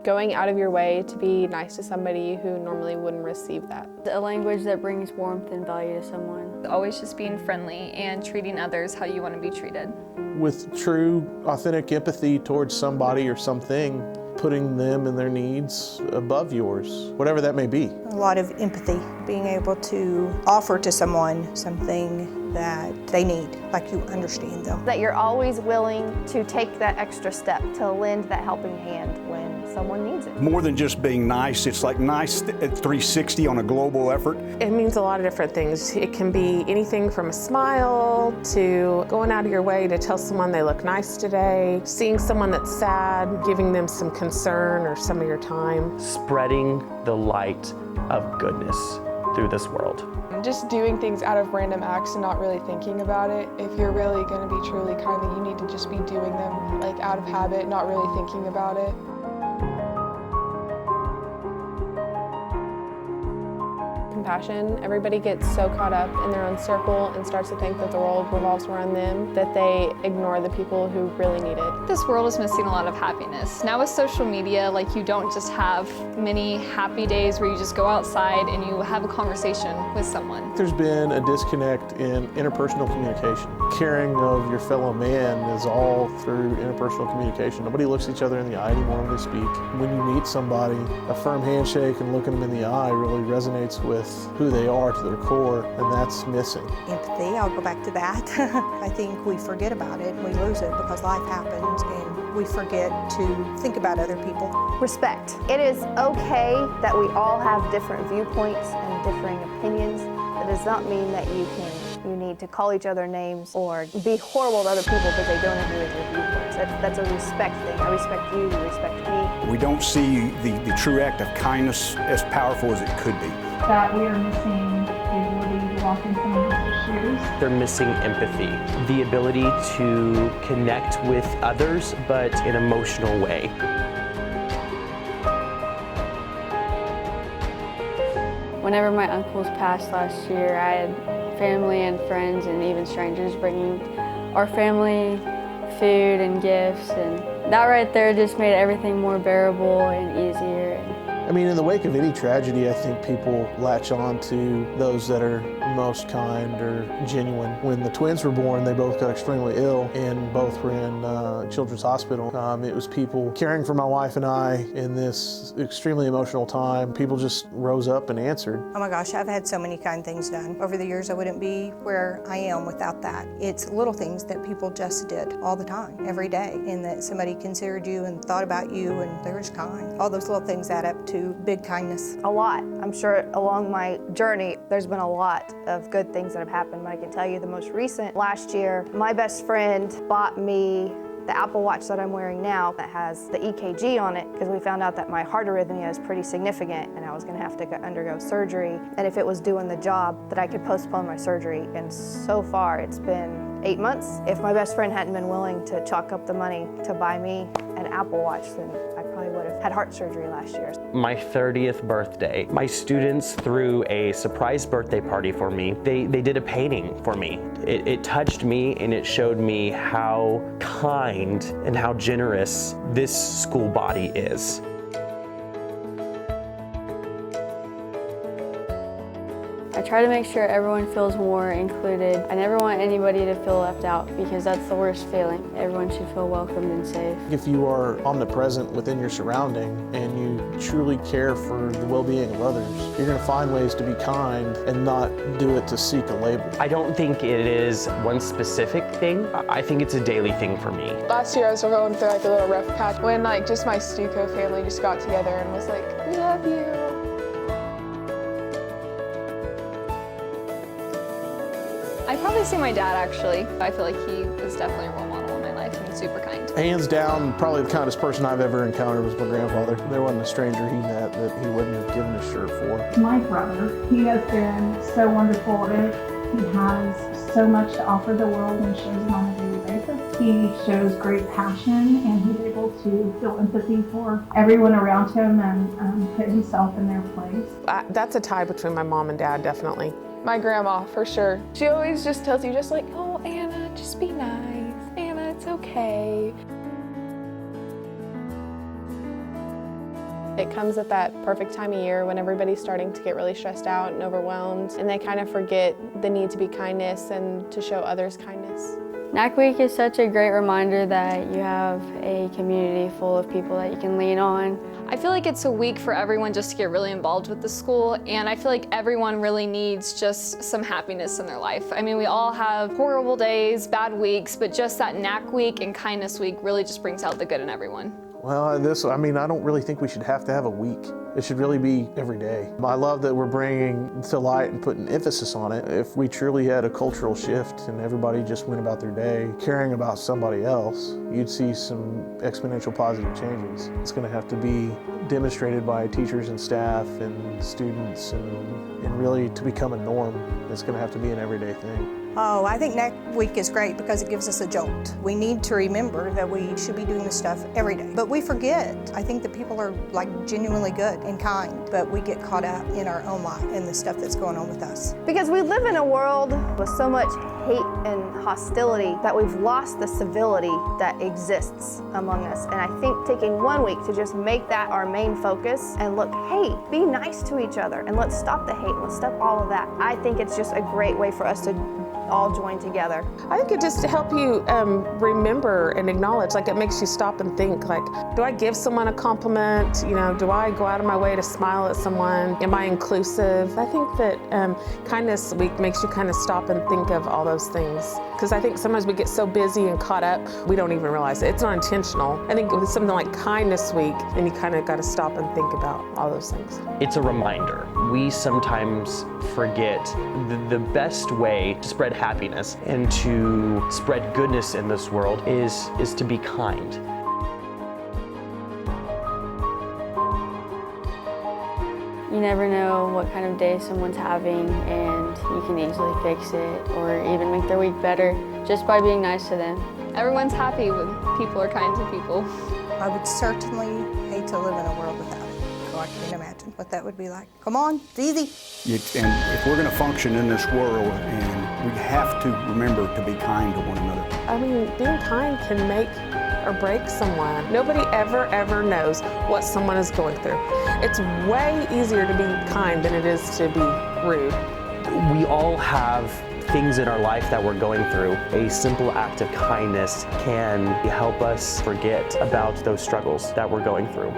going out of your way to be nice to somebody who normally wouldn't receive that. A language that brings warmth and value to someone. Always just being friendly and treating others how you want to be treated. With true, authentic empathy towards somebody or something, putting them and their needs above yours, whatever that may be. A lot of empathy, being able to offer to someone something that they need, like you understand them. That you're always willing to take that extra step to lend that helping hand when someone needs it. More than just being nice, it's like nice at 360 on a global effort. It means a lot of different things. It can be anything from a smile to going out of your way to tell someone they look nice today, seeing someone that's sad, giving them some concern or some of your time. Spreading the light of goodness through this world. Just doing things out of random acts and not really thinking about it. If you're really going to be truly kind, then you need to just be doing them like out of habit, not really thinking about it. Compassion. Everybody gets so caught up in their own circle and starts to think that the world revolves around them that they ignore the people who really need it. This world is missing a lot of happiness. Now with social media, like you don't just have many happy days where you just go outside and you have a conversation with someone. There's been a disconnect in interpersonal communication. Caring of your fellow man is all through interpersonal communication. Nobody looks each other in the eye anymore when they speak. When you meet somebody, a firm handshake and looking them in the eye really resonates with who they are to their core, and that's missing. Empathy, I'll go back to that. I think we forget about it and we lose it because life happens and we forget to think about other people. Respect. It is okay that we all have different viewpoints and differing opinions. That does not mean that you need to call each other names or be horrible to other people because they don't agree with your viewpoints. That's a respect thing. I respect you, you respect me. We don't see the true act of kindness as powerful as it could be. That we are missing the ability to walk in someone else's shoes. They're missing empathy, the ability to connect with others, but in an emotional way. Whenever my uncles passed last year, I had family and friends and even strangers bringing our family food and gifts, and that right there just made everything more bearable and easier. I mean, in the wake of any tragedy, I think people latch on to those that are most kind or genuine. When the twins were born, they both got extremely ill and both were in Children's Hospital. It was people caring for my wife and I in this extremely emotional time. People just rose up and answered. Oh my gosh, I've had so many kind things done. Over the years, I wouldn't be where I am without that. It's little things that people just did all the time, every day, and that somebody considered you and thought about you and they were just kind. All those little things add up to big kindness. A lot. I'm sure along my journey, there's been a lot of good things that have happened, but I can tell you the most recent. Last year, my best friend bought me the Apple Watch that I'm wearing now that has the EKG on it because we found out that my heart arrhythmia is pretty significant and I was gonna have to undergo surgery. And if it was doing the job, that I could postpone my surgery. And so far, it's been 8 months. If my best friend hadn't been willing to chalk up the money to buy me an Apple Watch, then I probably would have had heart surgery last year. My 30th birthday, my students threw a surprise birthday party for me. They did a painting for me. It touched me and it showed me how kind and how generous this school body is. I try to make sure everyone feels more included. I never want anybody to feel left out because that's the worst feeling. Everyone should feel welcomed and safe. If you are omnipresent within your surrounding and you truly care for the well-being of others, you're going to find ways to be kind and not do it to seek a label. I don't think it is one specific thing. I think it's a daily thing for me. Last year I was going through like a little rough patch when like just my Stuco family just got together and was like, we love you. I'd probably say my dad, actually. I feel like he was definitely a role model in my life and super kind. Hands down, probably the kindest person I've ever encountered was my grandfather. There wasn't a stranger he met that he wouldn't have given his shirt for. My brother, he has been so wonderful. He has so much to offer the world and shows it on a daily basis. He shows great passion and he's able to feel empathy for everyone around him and put himself in their place. That's a tie between my mom and dad, definitely. My grandma, for sure. She always just tells you just like, oh, Anna, just be nice. Anna, it's okay. It comes at that perfect time of year when everybody's starting to get really stressed out and overwhelmed, and they kind of forget the need to be kindness and to show others kindness. NAC Week is such a great reminder that you have a community full of people that you can lean on. I feel like it's a week for everyone just to get really involved with the school, and I feel like everyone really needs just some happiness in their life. I mean, we all have horrible days, bad weeks, but just that NAC Week and Kindness Week really just brings out the good in everyone. Well, I don't really think we should have to have a week. It should really be every day. I love that we're bringing to light and putting emphasis on it. If we truly had a cultural shift and everybody just went about their day caring about somebody else, you'd see some exponential positive changes. It's going to have to be demonstrated by teachers and staff and students, and really to become a norm, it's going to have to be an everyday thing. Oh, I think NAC Week is great because it gives us a jolt. We need to remember that we should be doing this stuff every day. But we forget. I think that people are like genuinely good and kind, but we get caught up in our own life and the stuff that's going on with us. Because we live in a world with so much hate and hostility that we've lost the civility that exists among us. And I think taking 1 week to just make that our main focus and look, hey, be nice to each other and let's stop the hate, let's stop all of that. I think it's just a great way for us to all join together. I think it just to help you remember and acknowledge, like it makes you stop and think, like, do I give someone a compliment? You know, do I go out of my way to smile at someone? Am I inclusive? I think that Kindness Week makes you kind of stop and think of all those things. Because I think sometimes we get so busy and caught up, we don't even realize it. It's not intentional. I think with something like Kindness Week, then you kind of got to stop and think about all those things. It's a reminder. We sometimes forget the best way to spread happiness and to spread goodness in this world is to be kind. You never know what kind of day someone's having, and you can easily fix it or even make their week better just by being nice to them. Everyone's happy when people are kind to people. I would certainly hate to live in a world without it. So I can't imagine what that would be like. Come on, it's easy. And if we're going to function in this world, and we have to remember to be kind to one another. I mean, being kind can make or break someone. Nobody ever knows what someone is going through. It's way easier to be kind than it is to be rude. We all have things in our life that we're going through. A simple act of kindness can help us forget about those struggles that we're going through.